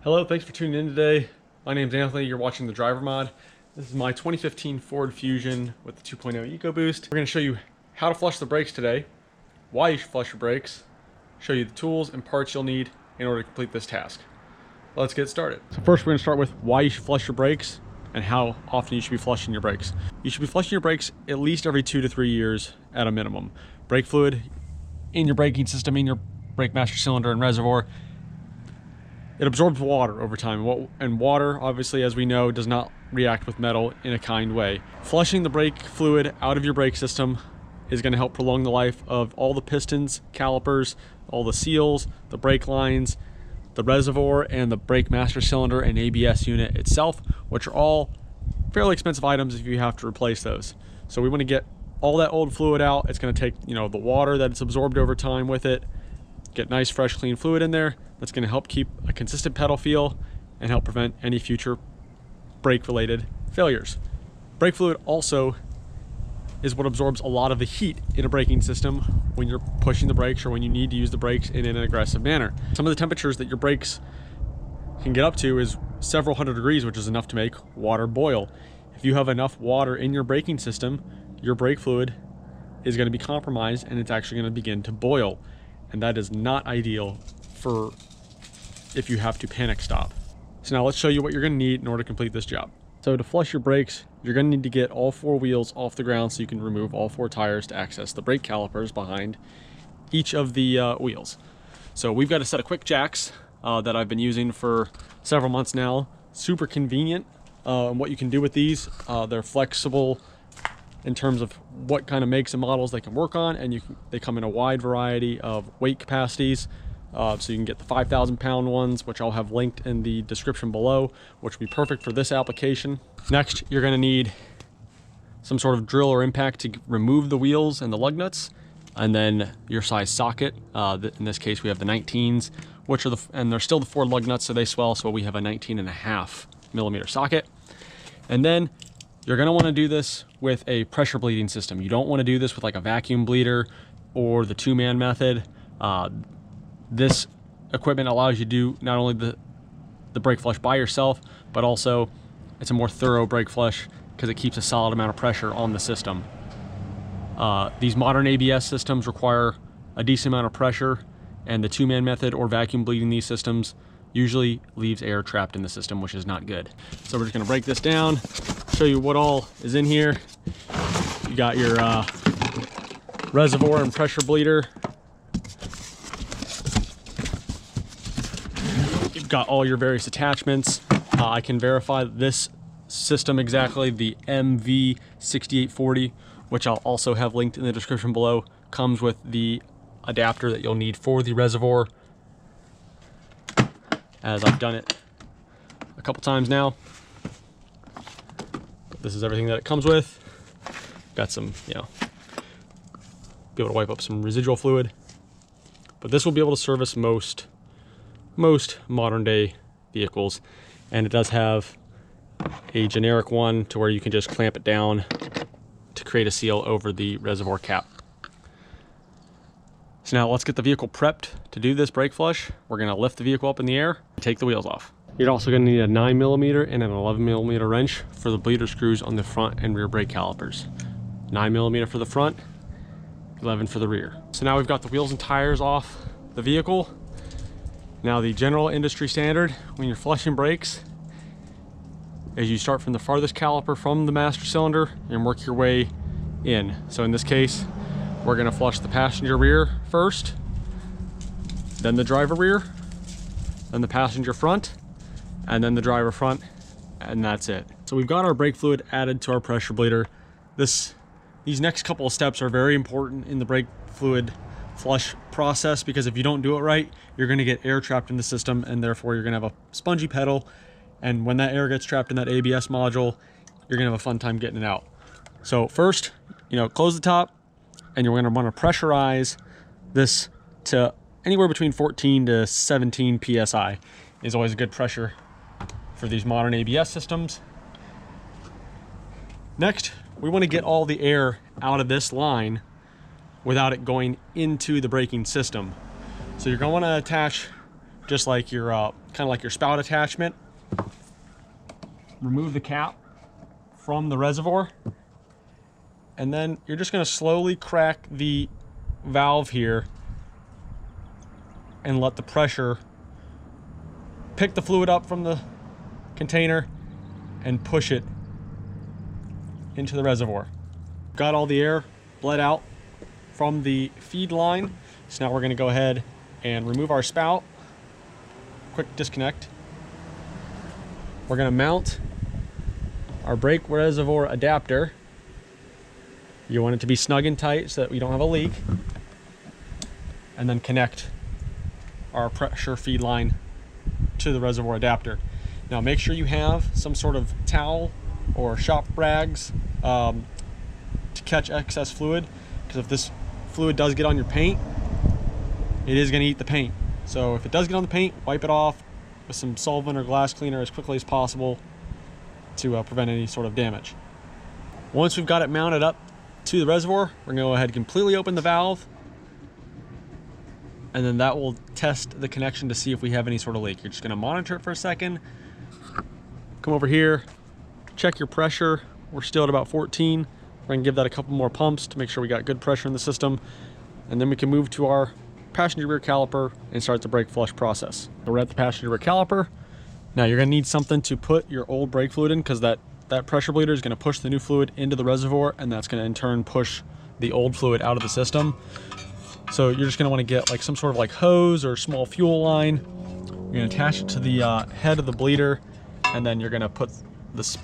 Hello, thanks for tuning in today. My name's Anthony, you're watching the Driver Mod. This is my 2015 Ford Fusion with the 2.0 EcoBoost. We're going to show you how to flush the brakes today, why you should flush your brakes, show you the tools and parts you'll need in order to complete this task. Let's get started. So first we're going to start with why you should flush your brakes and how often you should be flushing your brakes. You should be flushing your brakes at least every 2 to 3 years at a minimum. Brake fluid in your braking system, in your brake master cylinder and reservoir, it absorbs water over time, and water, obviously, as we know, does not react with metal in a kind way. Flushing the brake fluid out of your brake system is going to help prolong the life of all the pistons, calipers, all the seals, the brake lines, the reservoir, and the brake master cylinder and ABS unit itself, which are all fairly expensive items if you have to replace those. So we want to get all that old fluid out. It's going to take, the water that it's absorbed over time with it, get nice, fresh, clean fluid in there. That's going to help keep a consistent pedal feel and help prevent any future brake-related failures. Brake fluid also is what absorbs a lot of the heat in a braking system when you're pushing the brakes or when you need to use the brakes in an aggressive manner. Some of the temperatures that your brakes can get up to is several hundred degrees, which is enough to make water boil. If you have enough water in your braking system, your brake fluid is going to be compromised and it's actually going to begin to boil. And that is not ideal for if you have to panic stop. So now let's show you what you're going to need in order to complete this job. So to flush your brakes, you're going to need to get all 4 wheels off the ground so you can remove all 4 tires to access the brake calipers behind each of the wheels. So we've got a set of quick jacks that I've been using for several months now. Super convenient. What you can do with these, they're flexible in terms of what kind of makes and models they can work on, and they come in a wide variety of weight capacities. So you can get the 5,000 pound ones, which I'll have linked in the description below, which will be perfect for this application. Next, you're going to need some sort of drill or impact to remove the wheels and the lug nuts, and then your size socket. In this case, we have the 19s, which are and they're still the 4 lug nuts, so they swell. So we have a 19.5 millimeter socket, and then you're going to want to do this with a pressure bleeding system. You don't want to do this with like a vacuum bleeder or the 2-man method. This equipment allows you to do not only the brake flush by yourself, but also it's a more thorough brake flush because it keeps a solid amount of pressure on the system. These modern ABS systems require a decent amount of pressure, and the 2-man method or vacuum bleeding these systems usually leaves air trapped in the system, which is not good. So we're just going to break this down, show you what all is in here. You got your reservoir and pressure bleeder. You've got all your various attachments. I can verify this system exactly, the MV6840, which I'll also have linked in the description below, comes with the adapter that you'll need for the reservoir, as I've done it a couple times now. This is everything that it comes with. Got some, be able to wipe up some residual fluid, but this will be able to service most modern day vehicles, and it does have a generic one to where you can just clamp it down to create a seal over the reservoir cap. So now let's get the vehicle prepped to do this brake flush. We're going to lift the vehicle up in the air and take the wheels off. You're also going to need a 9mm and an 11mm wrench for the bleeder screws on the front and rear brake calipers. 9mm for the front, 11 for the rear. So now we've got the wheels and tires off the vehicle. Now the general industry standard when you're flushing brakes is you start from the farthest caliper from the master cylinder and work your way in. So in this case, we're going to flush the passenger rear first, then the driver rear, then the passenger front, and then the driver front, and that's it. So we've got our brake fluid added to our pressure bleeder. These next couple of steps are very important in the brake fluid flush process, because if you don't do it right, you're going to get air trapped in the system, and therefore you're going to have a spongy pedal, and when that air gets trapped in that ABS module, you're going to have a fun time getting it out. So first, close the top, and you're going to want to pressurize this to anywhere between 14 to 17 psi is always a good pressure for these modern ABS systems. Next, we want to get all the air out of this line without it going into the braking system. So you're going to want to attach just like your kind of like your spout attachment. Remove the cap from the reservoir. And then you're just going to slowly crack the valve here and let the pressure pick the fluid up from the container and push it into the reservoir. Got all the air bled out from the feed line. So now we're going to go ahead and remove our spout. Quick disconnect. We're going to mount our brake reservoir adapter. You want it to be snug and tight so that we don't have a leak. And then connect our pressure feed line to the reservoir adapter. Now make sure you have some sort of towel or shop rags to catch excess fluid, because if this fluid does get on your paint, it is going to eat the paint. So if it does get on the paint, wipe it off with some solvent or glass cleaner as quickly as possible to prevent any sort of damage. Once we've got it mounted up to the reservoir, we're going to go ahead and completely open the valve, and then that will test the connection to see if we have any sort of leak. You're just going to monitor it for a second. Come over here, check your pressure. We're still at about 14. We're going to give that a couple more pumps to make sure we got good pressure in the system, and then we can move to our passenger rear caliper and start the brake flush process. So we're at the passenger rear caliper. Now you're going to need something to put your old brake fluid in, because that pressure bleeder is going to push the new fluid into the reservoir, and that's going to in turn push the old fluid out of the system. So you're just going to want to get like some sort of like hose or small fuel line. You're going to attach it to the head of the bleeder, and then you're going to put this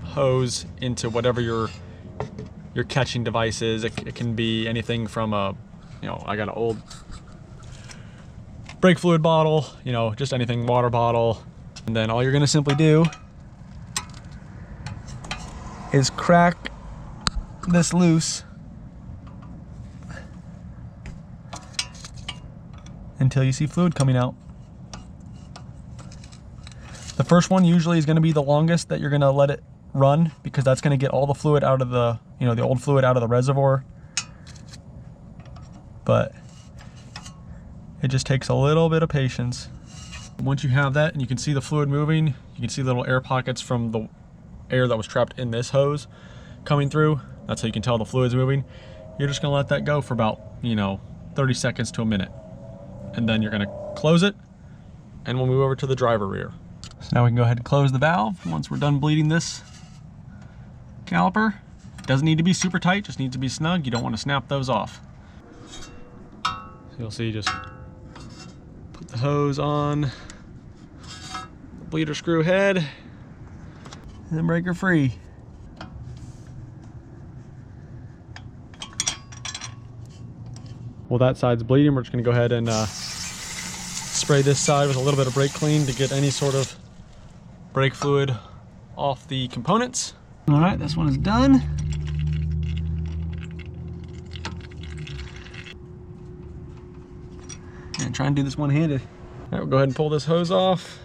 hose into whatever your catching device is. It can be anything from I got an old brake fluid bottle, just anything, water bottle. And then all you're going to simply do is crack this loose until you see fluid coming out. The first one usually is going to be the longest that you're going to let it run, because that's going to get all the fluid out of the, the old fluid out of the reservoir. But it just takes a little bit of patience. Once you have that and you can see the fluid moving, you can see little air pockets from the air that was trapped in this hose coming through. That's how you can tell the fluid's moving. You're just going to let that go for about 30 seconds to a minute, and then you're going to close it, and we'll move over to the driver rear. So now we can go ahead and close the valve once we're done bleeding this caliper. It doesn't need to be super tight, just needs to be snug. You don't want to snap those off. So you'll see, just put the hose on the bleeder screw head, and then breaker free. Well, that side's bleeding. We're just going to go ahead and spray this side with a little bit of brake clean to get any sort of brake fluid off the components. All right, this one is done. And try and do this one-handed. All right, we'll go ahead and pull this hose off.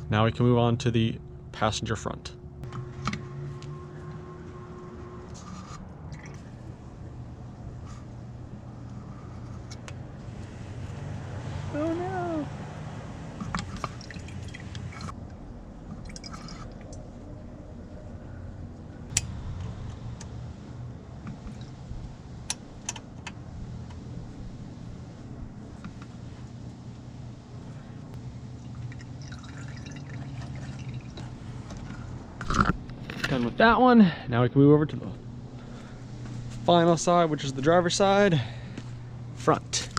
Now we can move on to the passenger front. Oh no! Done with that one. Now we can move over to the final side, which is the driver's side, front.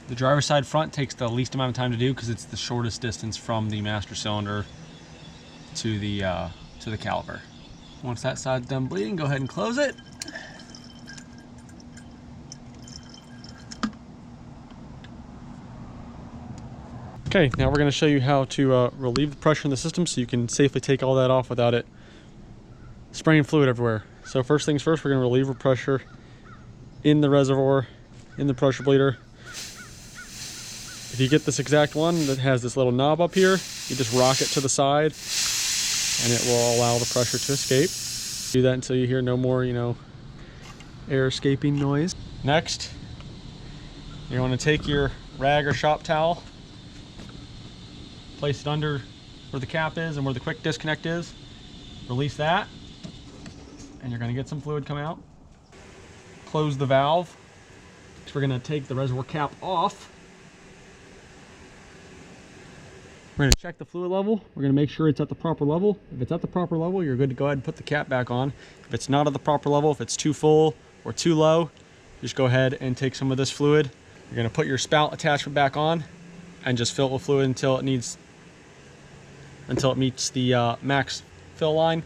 The driver's side front takes the least amount of time to do because it's the shortest distance from the master cylinder to the caliper. Once that side's done bleeding, go ahead and close it. Okay, now we're going to show you how to relieve the pressure in the system so you can safely take all that off without it spraying fluid everywhere. So first things first, we're going to relieve the pressure in the reservoir, in the pressure bleeder. If you get this exact one that has this little knob up here, you just rock it to the side and it will allow the pressure to escape. Do that until you hear no more, air escaping noise. Next, you want to take your rag or shop towel, place it under where the cap is and where the quick disconnect is. Release that, and you're going to get some fluid come out. Close the valve. We're going to take the reservoir cap off. We're going to check the fluid level. We're going to make sure it's at the proper level. If it's at the proper level, you're good to go ahead and put the cap back on. If it's not at the proper level, if it's too full or too low, just go ahead and take some of this fluid. You're going to put your spout attachment back on and just fill it with fluid until it meets the max fill line.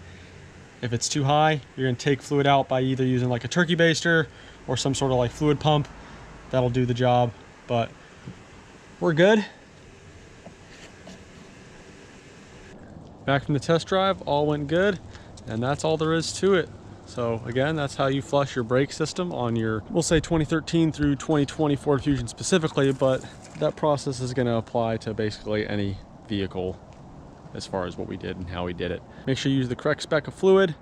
If it's too high, you're going to take fluid out by either using like a turkey baster or some sort of like fluid pump. That'll do the job, but we're good. Back from the test drive, all went good, and that's all there is to it. So again, that's how you flush your brake system on your, we'll say 2013 through 2020 Ford Fusion specifically, but that process is going to apply to basically any vehicle as far as what we did and how we did it. Make sure you use the correct spec of fluid.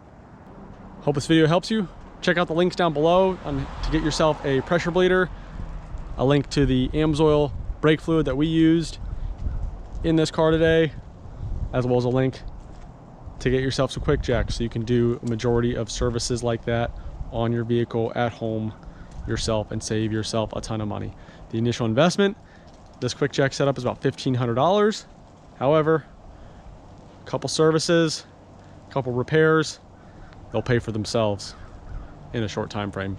Hope this video helps you. Check out the links down below to get yourself a pressure bleeder, a link to the AMSOIL brake fluid that we used in this car today, as well as a link to get yourself some quick checks so you can do a majority of services like that on your vehicle at home yourself and save yourself a ton of money. The initial investment, this quick check setup is about $1,500. However, a couple services, a couple repairs, they'll pay for themselves in a short time frame.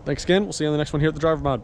Thanks again. We'll see you on the next one here at the Driver Mod.